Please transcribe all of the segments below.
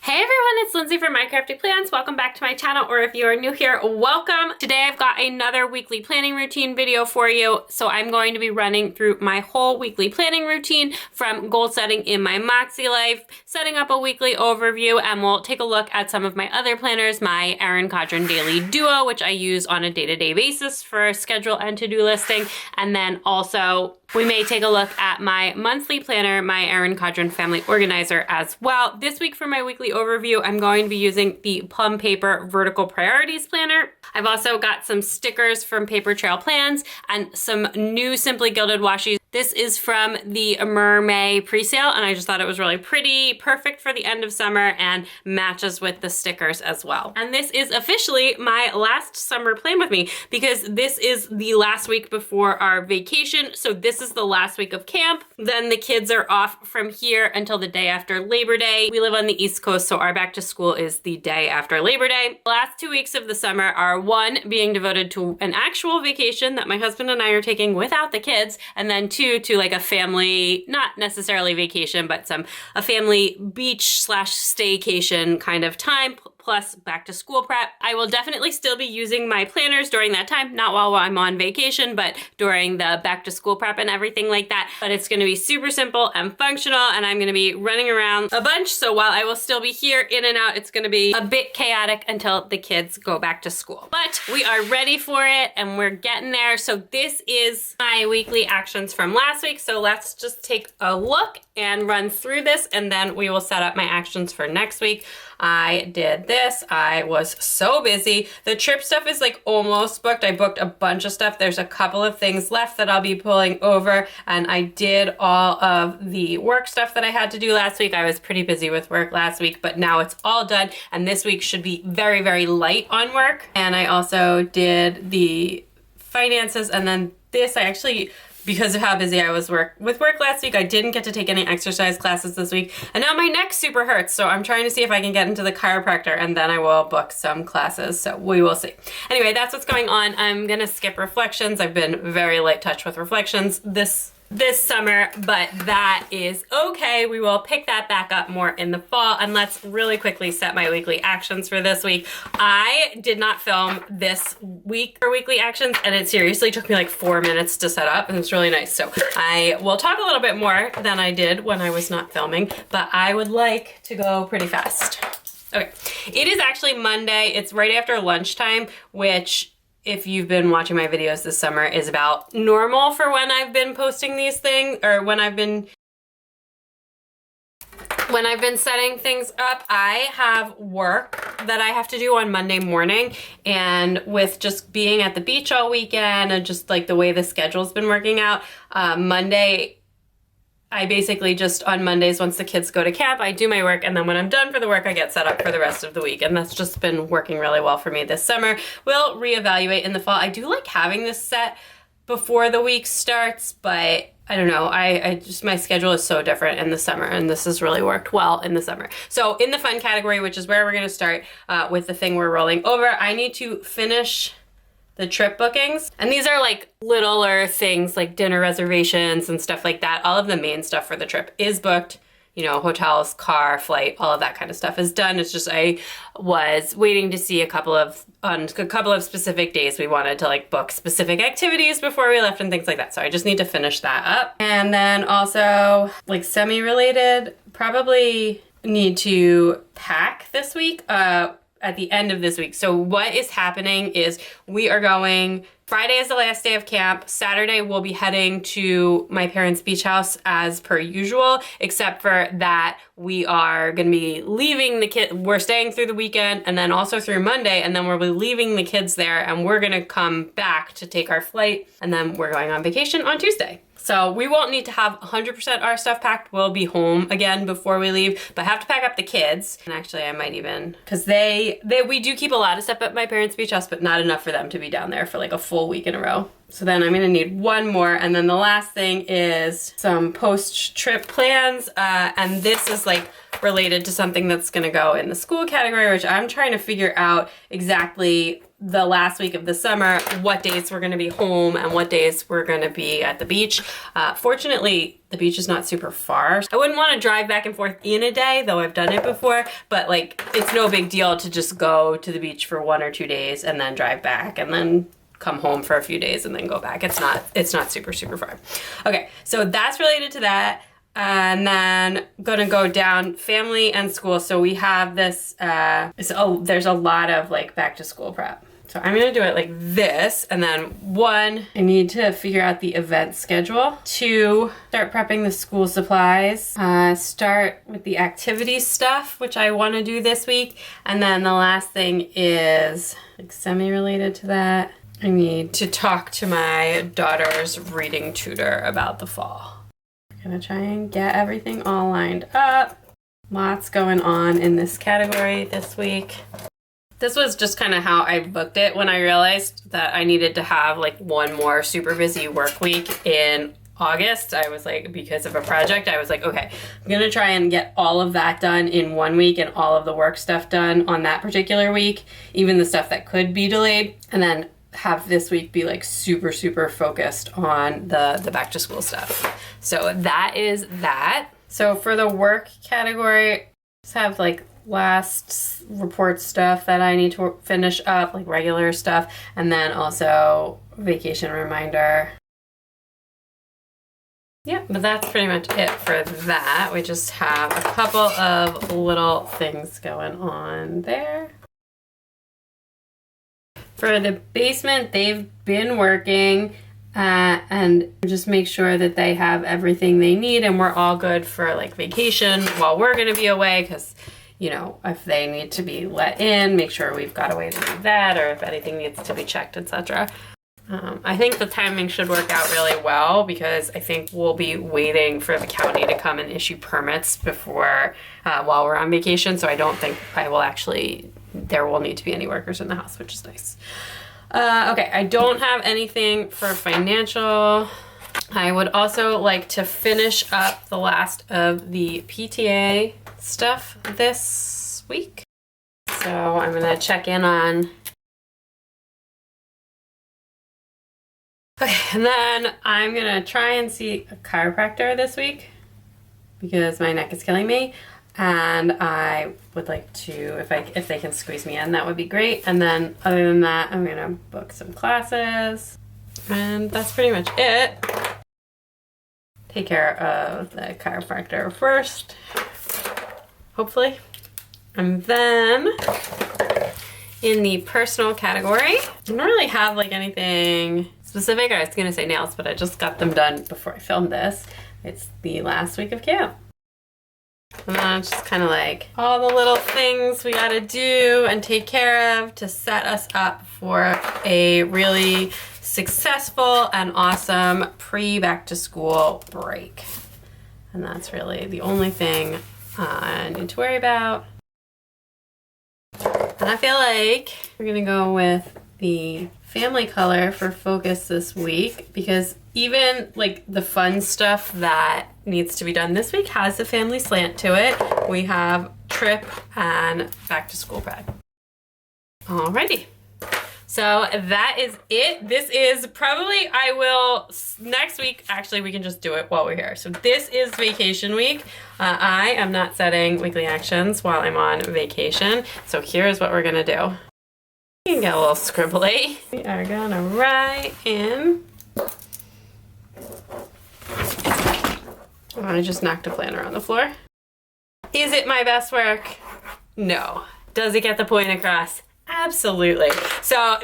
Hey everyone, it's Lindsay from My Crafty Plans. Welcome back to my channel, or if you are new here, welcome. Today I've got another weekly planning routine video for you. So I'm going to be running through my whole weekly planning routine from goal setting in my MakseLife, setting up a weekly overview, and we'll take a look at some of my other planners, my Erin Condren Daily Duo, which I use on a day-to-day basis for schedule and to-do listing. And then also we may take a look at my monthly planner, my Erin Condren Family Organizer as well. This week for my weekly overview, I'm going to be using the Plum Paper Vertical Priorities Planner. I've also got some stickers from Paper Trail Plans and some new Simply Gilded washi. This is from the Mermaid pre-sale, and I just thought it was really pretty, perfect for the end of summer, and matches with the stickers as well. And this is officially my last summer plan with me, because this is the last week before our vacation. So this is the last week of camp. Then the kids are off from here until the day after Labor Day. We live on the East Coast, so our back to school is the day after Labor Day. The last 2 weeks of the summer are, one, being devoted to an actual vacation that my husband and I are taking without the kids, and then two, to like a family, not necessarily vacation, but a family beach / staycation kind of time, plus back to school prep. I will definitely still be using my planners during that time, not while I'm on vacation, but during the back to school prep and everything like that. But it's gonna be super simple and functional, and I'm gonna be running around a bunch. So while I will still be here in and out, it's gonna be a bit chaotic until the kids go back to school. But we are ready for it and we're getting there. So this is my weekly actions from last week. So let's just take a look and run through this, and then we will set up my actions for next week. I did this. I was so busy. The trip stuff is like almost booked. I booked a bunch of stuff. There's a couple of things left that I'll be pulling over, and I did all of the work stuff that I had to do last week. I was pretty busy with work last week, but now it's all done, and this week should be very, very light on work. And I also did the finances, and then this, I actually, because of how busy I was with work last week, I didn't get to take any exercise classes this week. And now my neck super hurts, so I'm trying to see if I can get into the chiropractor, and then I will book some classes, so we will see. Anyway, that's what's going on. I'm gonna skip reflections. I've been very light touch with reflections this summer, but that is okay. We will pick that back up more in the fall. And let's really quickly set my weekly actions for this week. I did not film this week for weekly actions, and it seriously took me like 4 minutes to set up, and it's really nice. So I will talk a little bit more than I did when I was not filming, but I would like to go pretty fast. Okay, it is actually Monday. It's right after lunchtime, which, if you've been watching my videos this summer, is about normal for when I've been posting these things, or when I've been setting things up. I have work that I have to do on Monday morning, and with just being at the beach all weekend and just like the way the schedule's been working out, Monday, I basically just, on Mondays, once the kids go to camp, I do my work, and then when I'm done for the work, I get set up for the rest of the week, and that's just been working really well for me this summer. We'll reevaluate in the fall. I do like having this set before the week starts, but I don't know, I just, my schedule is so different in the summer, and this has really worked well in the summer. So in the fun category, which is where we're gonna start with the thing we're rolling over, I need to finish the trip bookings. And these are like littler things like dinner reservations and stuff like that. All of the main stuff for the trip is booked. You know, hotels, car, flight, all of that kind of stuff is done. It's just I was waiting to see on a couple of specific days we wanted to like book specific activities before we left and things like that. So I just need to finish that up. And then also, like semi-related, probably need to pack this week. At the end of this week. So what is happening is we are going, Friday is the last day of camp. Saturday we'll be heading to my parents' beach house as per usual, except for that we are gonna be leaving the kids, we're staying through the weekend and then also through Monday, and then we'll be leaving the kids there, and we're gonna come back to take our flight, and then we're going on vacation on Tuesday. So we won't need to have 100% our stuff packed. We'll be home again before we leave, but have to pack up the kids. And actually I might even, cause we do keep a lot of stuff at my parents' beach house, but not enough for them to be down there for like a full week in a row. So then I'm gonna need one more. And then the last thing is some post-trip plans. And this is like related to something that's gonna go in the school category, which I'm trying to figure out exactly the last week of the summer, what days we're gonna be home and what days we're gonna be at the beach. Fortunately, the beach is not super far. I wouldn't wanna drive back and forth in a day, though I've done it before, but like, it's no big deal to just go to the beach for 1 or 2 days and then drive back and then come home for a few days and then go back. It's not super, super far. Okay, so that's related to that. And then gonna go down family and school. So we have this, there's a lot of like back to school prep. So I'm gonna do it like this, and then 1, I need to figure out the event schedule. 2, start prepping the school supplies. Start with the activity stuff, which I wanna do this week. And then the last thing is like semi-related to that. I need to talk to my daughter's reading tutor about the fall. I'm gonna try and get everything all lined up. Lots going on in this category this week. This was just kind of how I booked it when I realized that I needed to have like 1 more super busy work week in August. I was like, because of a project, I was like, okay, I'm gonna try and get all of that done in 1 week and all of the work stuff done on that particular week, even the stuff that could be delayed, and then have this week be like super, super focused on the back to school stuff. So that is that. So for the work category, just have like last report stuff that I need to finish up, like regular stuff, and then also vacation reminder. Yeah, but that's pretty much it for that. We just have a couple of little things going on there. For the basement, they've been working and just make sure that they have everything they need and we're all good for like vacation while we're gonna be away, because you know, if they need to be let in, make sure we've got a way to do that, or if anything needs to be checked, etc. I think the timing should work out really well, because I think we'll be waiting for the county to come and issue permits before, while we're on vacation, so I don't think there will need to be any workers in the house, which is nice. Okay, I don't have anything for financial. I would also like to finish up the last of the PTA stuff this week. So I'm gonna check in on. Okay, and then I'm gonna try and see a chiropractor this week because my neck is killing me, and I would like to, if they can squeeze me in, that would be great. And then other than that, I'm gonna book some classes, and that's pretty much it. Take care of the chiropractor first, hopefully. And then in the personal category, I don't really have like anything specific. I was gonna say nails, but I just got them done before I filmed this. It's the last week of camp. And then it's just kind of like all the little things we gotta do and take care of to set us up for a really successful and awesome pre-back to school break. And that's really the only thing I need to worry about. And I feel like we're gonna go with the family color for focus this week, because even like the fun stuff that needs to be done this week has a family slant to it. We have trip and back to school prep. Alrighty. So that is it. This is probably, next week, actually we can just do it while we're here. So this is vacation week. I am not setting weekly actions while I'm on vacation. So here's what we're gonna do. You can get a little scribbly. We are gonna write in. Oh, I just knocked a planner on the floor. Is it my best work? No. Does it get the point across? Absolutely. So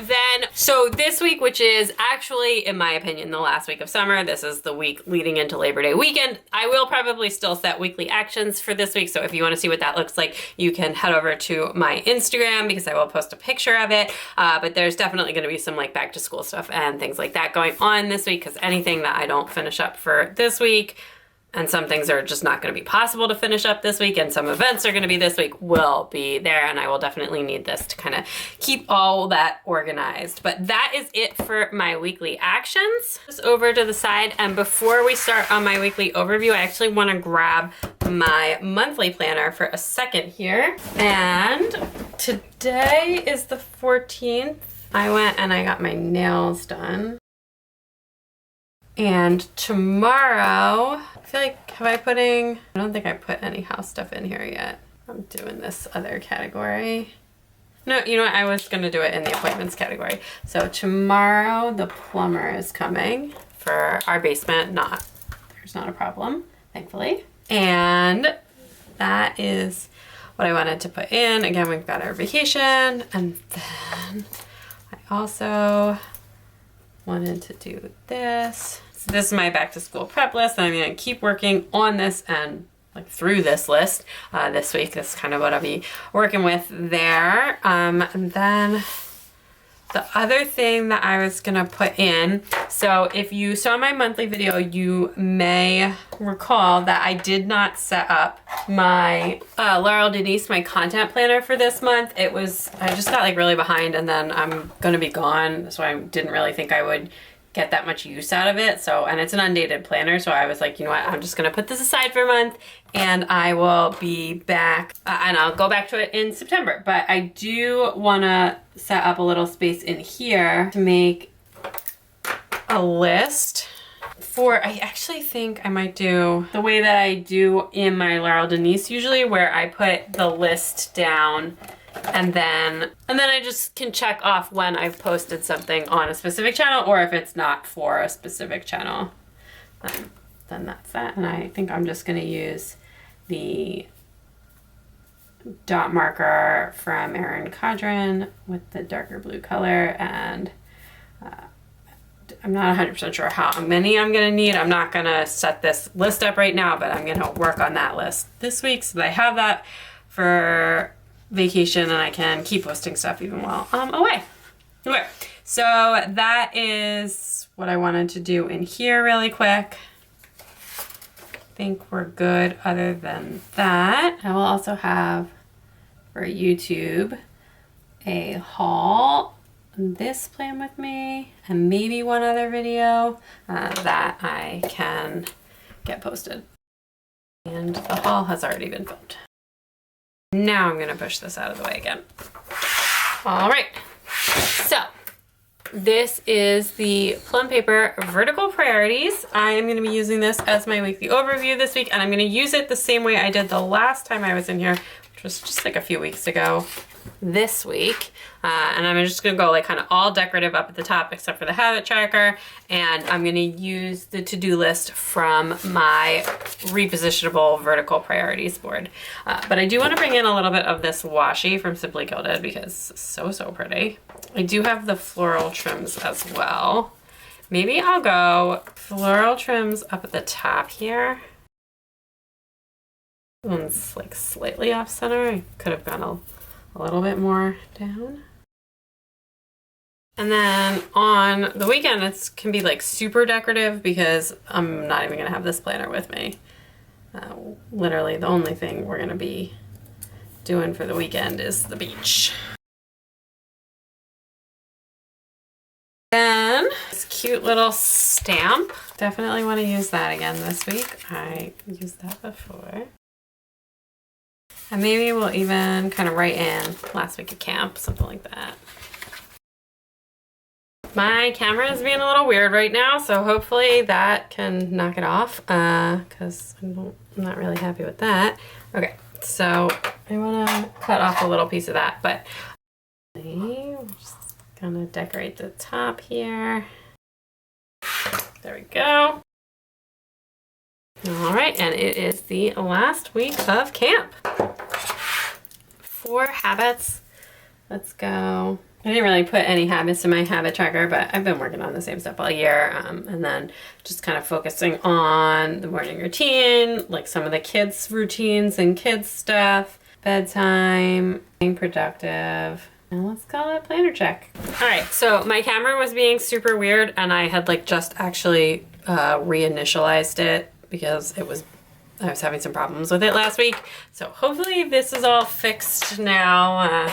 this week, which is actually, in my opinion, the last week of summer, this is the week leading into Labor Day weekend. I will probably still set weekly actions for this week. So if you want to see what that looks like, you can head over to my Instagram because I will post a picture of it. But there's definitely going to be some like back to school stuff and things like that going on this week, because anything that I don't finish up for this week, and some things are just not going to be possible to finish up this week, and some events are going to be this week, will be there, and I will definitely need this to kind of keep all that organized. But that is it for my weekly actions. Just over to the side, and before we start on my weekly overview, I actually want to grab my monthly planner for a second here. And today is the 14th. I went and I got my nails done. And tomorrow, I feel like, I don't think I put any house stuff in here yet. I'm doing this other category. No, you know what? I was gonna do it in the appointments category. So tomorrow the plumber is coming for our basement. There's not a problem, thankfully. And that is what I wanted to put in. Again, we've got our vacation, and then I also wanted to do this. So this is my back to school prep list, and I'm gonna keep working on this and like through this list this week. That's kind of what I'll be working with there. And then the other thing that I was gonna put in, so if you saw my monthly video, you may recall that I did not set up my Laurel Denise, my content planner for this month. I just got like really behind, and then I'm gonna be gone, so I didn't really think I would get that much use out of it. And it's an undated planner, so I was like, you know what, I'm just gonna put this aside for a month, and I will be back, and I'll go back to it in September. But I do wanna set up a little space in here to make a list I actually think I might do the way that I do in my Laurel Denise usually, where I put the list down and then I just can check off when I've posted something on a specific channel, or if it's not for a specific channel, then that's that. And I think I'm just gonna use the dot marker from Erin Cadron with the darker blue color, and I'm not 100% sure how many I'm gonna need. I'm not gonna set this list up right now, but I'm gonna work on that list this week so that I have that for vacation, and I can keep posting stuff even while I'm away. Okay, so that is what I wanted to do in here really quick. I think we're good other than that. I will also have for YouTube a haul, this plan with me, and maybe one other video that I can get posted. And the haul has already been filmed. Now I'm gonna push this out of the way again. All right, so this is the Plum Paper Vertical Priorities. I am gonna be using this as my weekly overview this week, and I'm gonna use it the same way I did the last time I was in here, which was just like a few weeks ago this week. And I'm just gonna go like kind of all decorative up at the top except for the habit tracker, and I'm gonna use the to-do list from my repositionable vertical priorities board. But I do want to bring in a little bit of this washi from Simply Gilded because it's so pretty. I do have the floral trims as well. Maybe I'll go floral trims up at the top here. One's like slightly off center. I could have gone a little bit more down. And then on the weekend, it can be like super decorative because I'm not even gonna have this planner with me. Literally the only thing we're gonna be doing for the weekend is the beach. Then this cute little stamp. Definitely wanna use that again this week. I used that before. And maybe we'll even kind of write in last week at camp, something like that. My camera is being a little weird right now, so hopefully that can knock it off, because I'm not really happy with that. Okay, so I want to cut off a little piece of that, but we're just gonna decorate the top here. There we go. All right, and it is the last week of camp. 4 habits. Let's go. I didn't really put any habits in my habit tracker, but I've been working on the same stuff all year, and then just kind of focusing on the morning routine, like some of the kids' routines and kids' stuff, bedtime, being productive. And let's call it planner check. All right, so my camera was being super weird, and I had like just actually reinitialized it because I was having some problems with it last week. So hopefully this is all fixed now.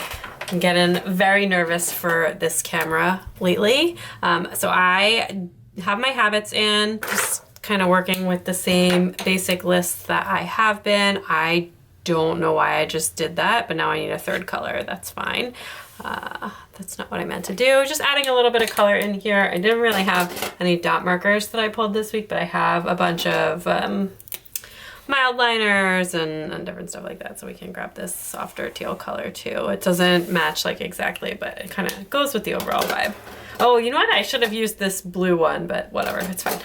I'm getting very nervous for this camera lately. So I have my habits in, just kind of working with the same basic list that I have been. I don't know why I just did that, but now I need a third color. That's fine. That's not what I meant to do. Just adding a little bit of color in here. I didn't really have any dot markers that I pulled this week, but I have a bunch of mild liners and different stuff like that. So we can grab this softer teal color too. It doesn't match like exactly, but it kind of goes with the overall vibe. Oh, you know what? I should have used this blue one, but whatever, it's fine.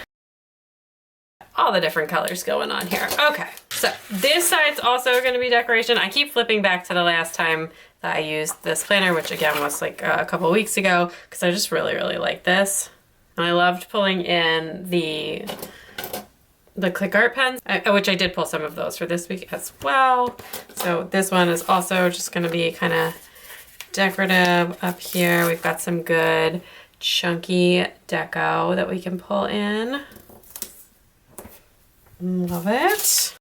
All the different colors going on here. Okay, so this side's also going to be decoration. I keep flipping back to the last time that I used this planner, which again was like a couple of weeks ago, because I just really, really like this. And I loved pulling in the click art pens, which I did pull some of those for this week as well. So this one is also just going to be kind of decorative up here. We've got some good chunky deco that we can pull in. Love it.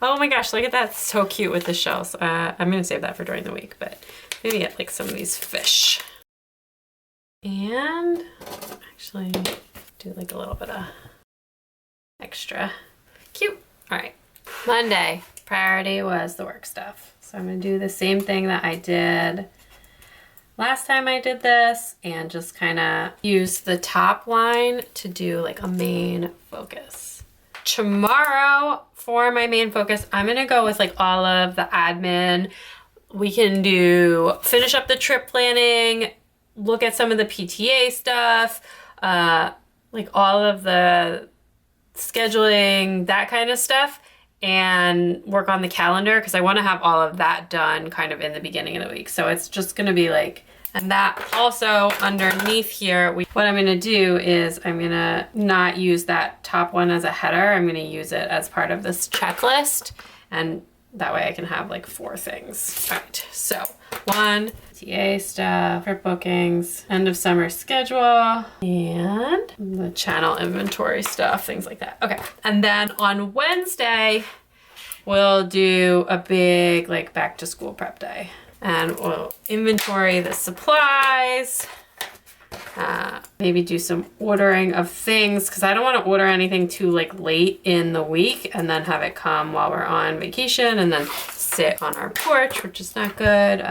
Oh my gosh, look at that. It's so cute with the shells. I'm going to save that for during the week, but maybe get like some of these fish. And actually do like a little bit of extra. Cute. All right. Monday, priority was the work stuff. So I'm going to do the same thing that I did last time I did this and just kind of use the top line to do like a main focus. Tomorrow for my main focus, I'm going to go with like all of the admin. We can finish up the trip planning, look at some of the PTA stuff, like all of the scheduling, that kind of stuff, and work on the calendar because I want to have all of that done kind of in the beginning of the week. So it's just going to be like, and that also underneath here, what I'm going to do is I'm going to not use that top one as a header. I'm going to use it as part of this checklist, and that way I can have like 4 things. All right, so 1, TA stuff, trip bookings, end of summer schedule, and the channel inventory stuff, things like that. Okay, and then on Wednesday, we'll do a big like back to school prep day. And we'll inventory the supplies, maybe do some ordering of things because I don't want to order anything too like late in the week and then have it come while we're on vacation and then sit on our porch, which is not good.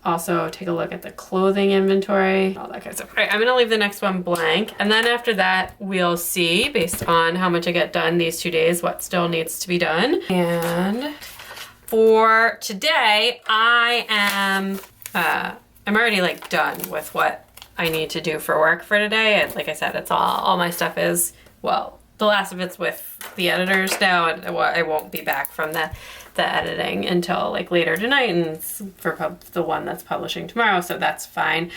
Also take a look at the clothing inventory, all that kind of stuff. All right, I'm gonna leave the next one blank. And then after that, we'll see based on how much I get done these 2 days, what still needs to be done. And for today, I'm already like done with what I need to do for work for today. And like I said, it's all my stuff is, well, the last of it's with the editors now, and I won't be back from the editing until like later tonight, and it's for the one that's publishing tomorrow, so that's fine.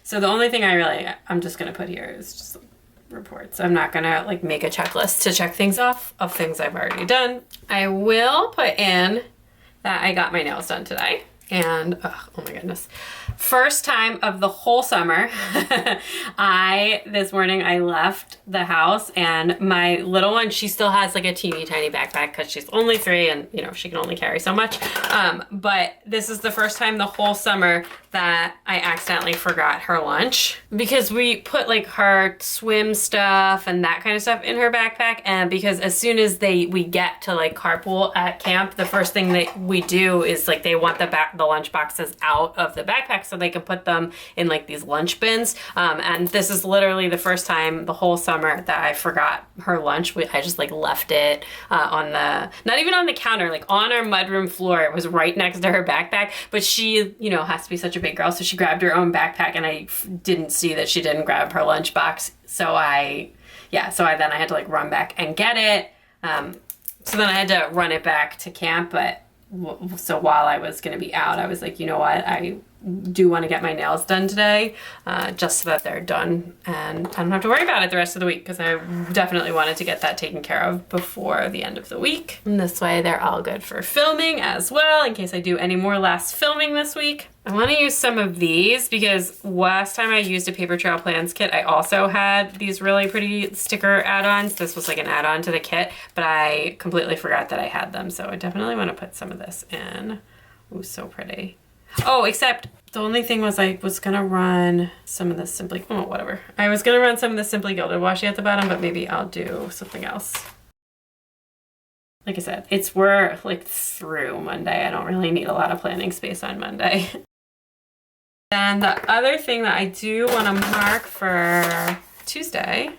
So the only thing I'm just gonna put here is just reports. I'm not gonna like make a checklist to check things off of things I've already done. I will put in that I got my nails done today, and oh my goodness, first time of the whole summer. This morning I left the house, and my little one, she still has like a teeny tiny backpack because she's only 3 and you know she can only carry so much, but this is the first time the whole summer that I accidentally forgot her lunch, because we put like her swim stuff and that kind of stuff in her backpack, and because as soon as we get to like carpool at camp, the first thing that we do is like they want the lunch boxes out of the backpack so they can put them in like these lunch bins, and this is literally the first time the whole summer that I forgot her lunch. I just like left it not even on the counter, like on our mudroom floor. It was right next to her backpack, but she, you know, has to be such a big girl, so she grabbed her own backpack, and I didn't see that she didn't grab her lunch box. So I had to like run back and get it. So then I had to run it back to camp, but so while I was gonna be out, I was like, you know what, I do want to get my nails done today, just so that they're done and I don't have to worry about it the rest of the week, because I definitely wanted to get that taken care of before the end of the week. And this way they're all good for filming as well, in case I do any more last filming this week. I want to use some of these because last time I used a paper trail plans kit, I also had these really pretty sticker add-ons. This was like an add-on to the kit, but I completely forgot that I had them. So I definitely want to put some of this in. Ooh, so pretty. Oh, except the only thing was I was gonna run some of this Simply, oh, whatever. I was gonna run some of the Simply Gilded washi at the bottom, but maybe I'll do something else. Like I said, we're like through Monday. I don't really need a lot of planning space on Monday. And the other thing that I do want to mark for Tuesday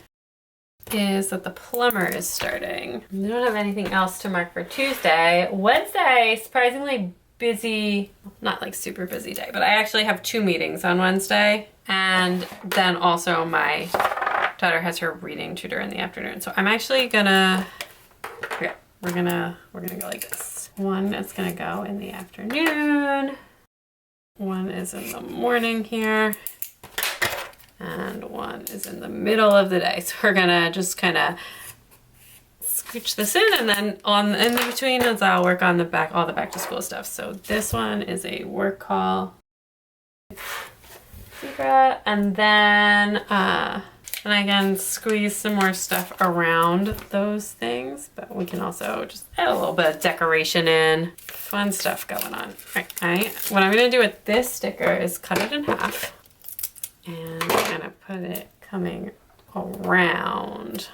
is that the plumber is starting. We don't have anything else to mark for Tuesday. Wednesday, surprisingly busy, not like super busy day, but I actually have 2 meetings on Wednesday. And then also my daughter has her reading tutor in the afternoon. So I'm actually gonna, yeah, we're gonna go like this. One is gonna go in the afternoon. One is in the morning here. And one is in the middle of the day. So we're gonna just kind of scooch this in, and then in between is I'll work on all the back to school stuff. So this one is a work call. And then and I can squeeze some more stuff around those things, but we can also just add a little bit of decoration in. Fun stuff going on. All right, what I'm gonna do with this sticker is cut it in half, and I'm gonna put it coming around.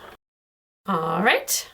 All right.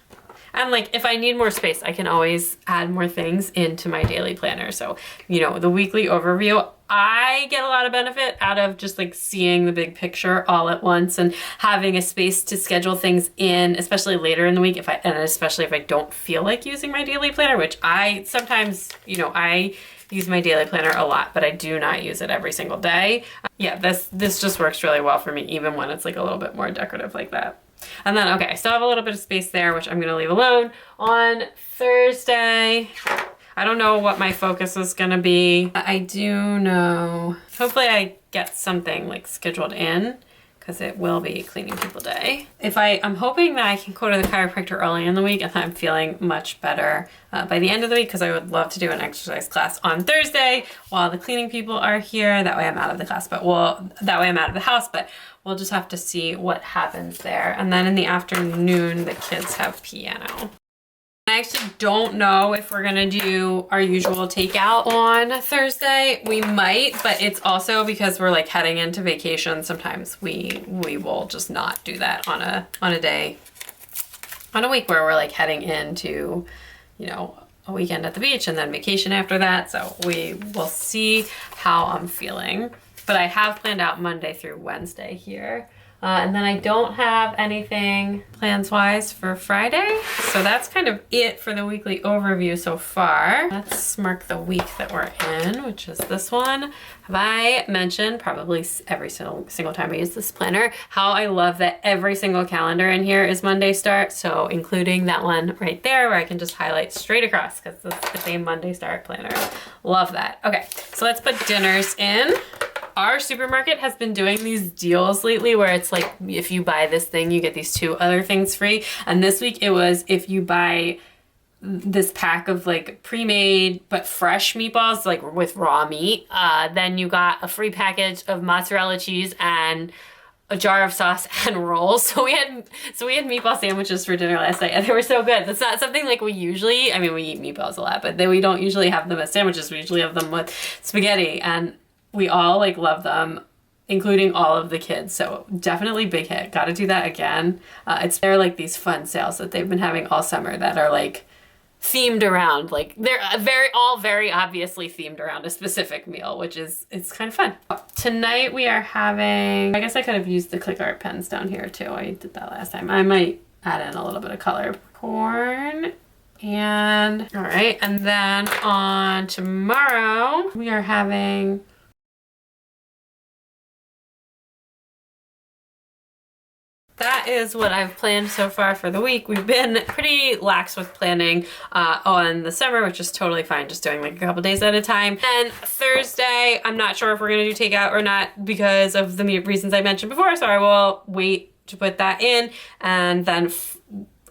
And like, if I need more space, I can always add more things into my daily planner. So, you know, the weekly overview, I get a lot of benefit out of just like seeing the big picture all at once and having a space to schedule things in, especially later in the week, and especially if I don't feel like using my daily planner, which I sometimes, you know, I use my daily planner a lot, but I do not use it every single day. Yeah, this just works really well for me, even when it's like a little bit more decorative like that. And then, okay, I still have a little bit of space there, which I'm gonna leave alone. On Thursday, I don't know what my focus is gonna be. I do know, hopefully I get something like scheduled in, because it will be cleaning people day. I'm hoping that I can go to the chiropractor early in the week and I'm feeling much better by the end of the week, because I would love to do an exercise class on Thursday while the cleaning people are here. That way I'm out of the class, that way I'm out of the house, but we'll just have to see what happens there. And then in the afternoon, the kids have piano. I actually don't know if we're gonna do our usual takeout on Thursday. We might, but it's also because we're like heading into vacation. Sometimes we will just not do that on a day, on a week where we're like heading into, you know, a weekend at the beach and then vacation after that. So we will see how I'm feeling. But I have planned out Monday through Wednesday here. And then I don't have anything plans-wise for Friday. So that's kind of it for the weekly overview so far. Let's mark the week that we're in, which is this one. Have I mentioned, probably every single time I use this planner, how I love that every single calendar in here is Monday start. So including that one right there where I can just highlight straight across, because it's the same Monday start planner. Love that. Okay, so let's put dinners in. Our supermarket has been doing these deals lately where it's like, if you buy this thing, you get these 2 other things free. And this week it was, if you buy this pack of like pre-made but fresh meatballs, like with raw meat, then you got a free package of mozzarella cheese and a jar of sauce and rolls. So we had meatball sandwiches for dinner last night, and they were so good. That's not something like we usually, I mean, we eat meatballs a lot, but we don't usually have them as sandwiches. We usually have them with spaghetti, and we all like love them, including all of the kids. So definitely big hit. Got to do that again. They're like these fun sales that they've been having all summer that are like themed around, like they're very obviously themed around a specific meal, which is, it's kind of fun. Tonight we are having, I guess I could have used the click art pens down here too. I did that last time. I might add in a little bit of color. Corn. And all right, and then on tomorrow we are having that is what I've planned so far for the week. We've been pretty lax with planning on the summer, which is totally fine, just doing like a couple days at a time. And Thursday, I'm not sure if we're gonna do takeout or not because of the reasons I mentioned before, so I will wait to put that in. And then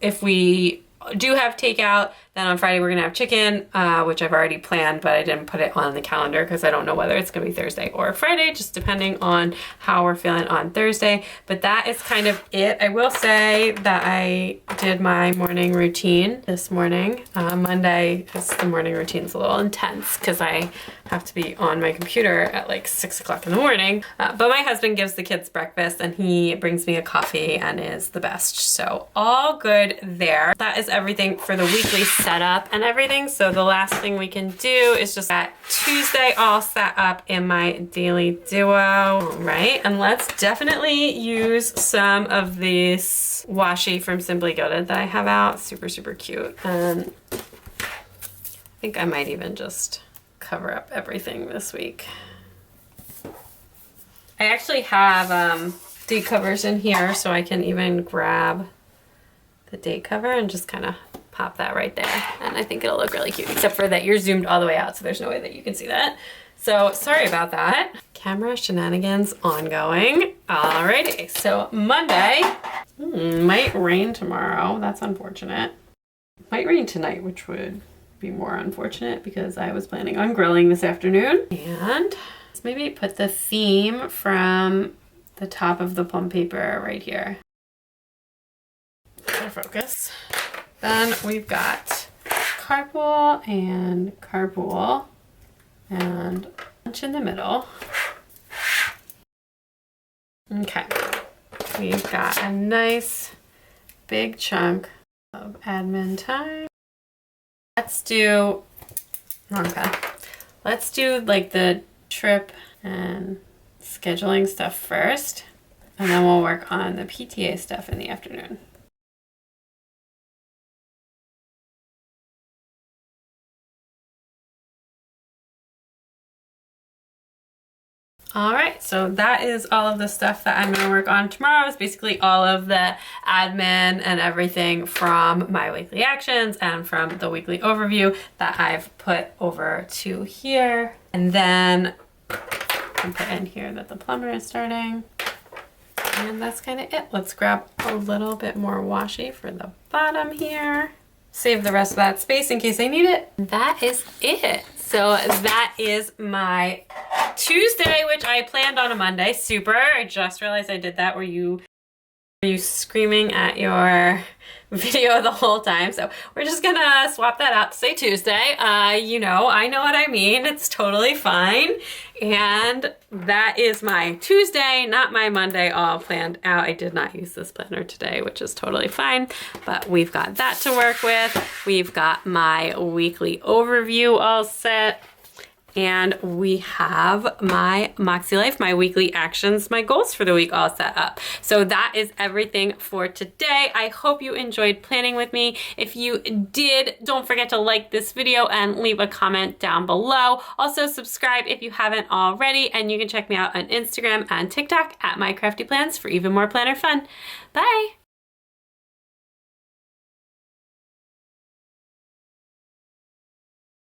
if we do have takeout, then on Friday we're gonna have chicken, which I've already planned, but I didn't put it on the calendar because I don't know whether it's gonna be Thursday or Friday, just depending on how we're feeling on Thursday. But that is kind of it. I will say that I did my morning routine this morning. Monday, because the morning routine's a little intense because I have to be on my computer at like 6 o'clock in the morning. But my husband gives the kids breakfast and he brings me a coffee and is the best. So all good there. That is everything for the weekly setup and everything. So the last thing we can do is just that Tuesday all set up in my daily duo. All right, and let's definitely use some of this washi from Simply Gilded that I have out. Super, super cute. And I think I might even just cover up everything this week. I actually have date covers in here, so I can even grab the date cover and just kind of pop that right there. And I think it'll look really cute, except for that you're zoomed all the way out, so there's no way that you can see that. So sorry about that. Camera shenanigans ongoing. Alrighty, so Monday, might rain tomorrow. That's unfortunate. Might rain tonight, which would be more unfortunate because I was planning on grilling this afternoon. And let's maybe put the theme from the top of the plum paper right here. Focus. Then we've got carpool and carpool and lunch in the middle. Okay, we've got a nice big chunk of admin time. Let's do, let's do like the trip and scheduling stuff first, and then we'll work on the PTA stuff in the afternoon. All right, so that is all of the stuff that I'm gonna work on tomorrow. It's basically all of the admin and everything from my weekly actions and from the weekly overview that I've put over to here. And then I can put in here that the plumber is starting. And that's kind of it. Let's grab a little bit more washi for the bottom here. Save the rest of that space in case I need it. That is it. So that is my Tuesday, which I planned on a Monday. Super. I just realized I did that. Were you screaming at your video the whole time? So we're just gonna swap that out to say Tuesday. You know, I know what I mean. It's totally fine. And that is my Tuesday, not my Monday, all planned out. I did not use this planner today, which is totally fine, but we've got that to work with. We've got my weekly overview all set. And we have my MakseLife, my weekly actions, my goals for the week all set up. So that is everything for today. I hope you enjoyed planning with me. If you did, don't forget to like this video and leave a comment down below. Also subscribe if you haven't already, and you can check me out on Instagram and TikTok at MyCraftyPlans for even more planner fun. Bye.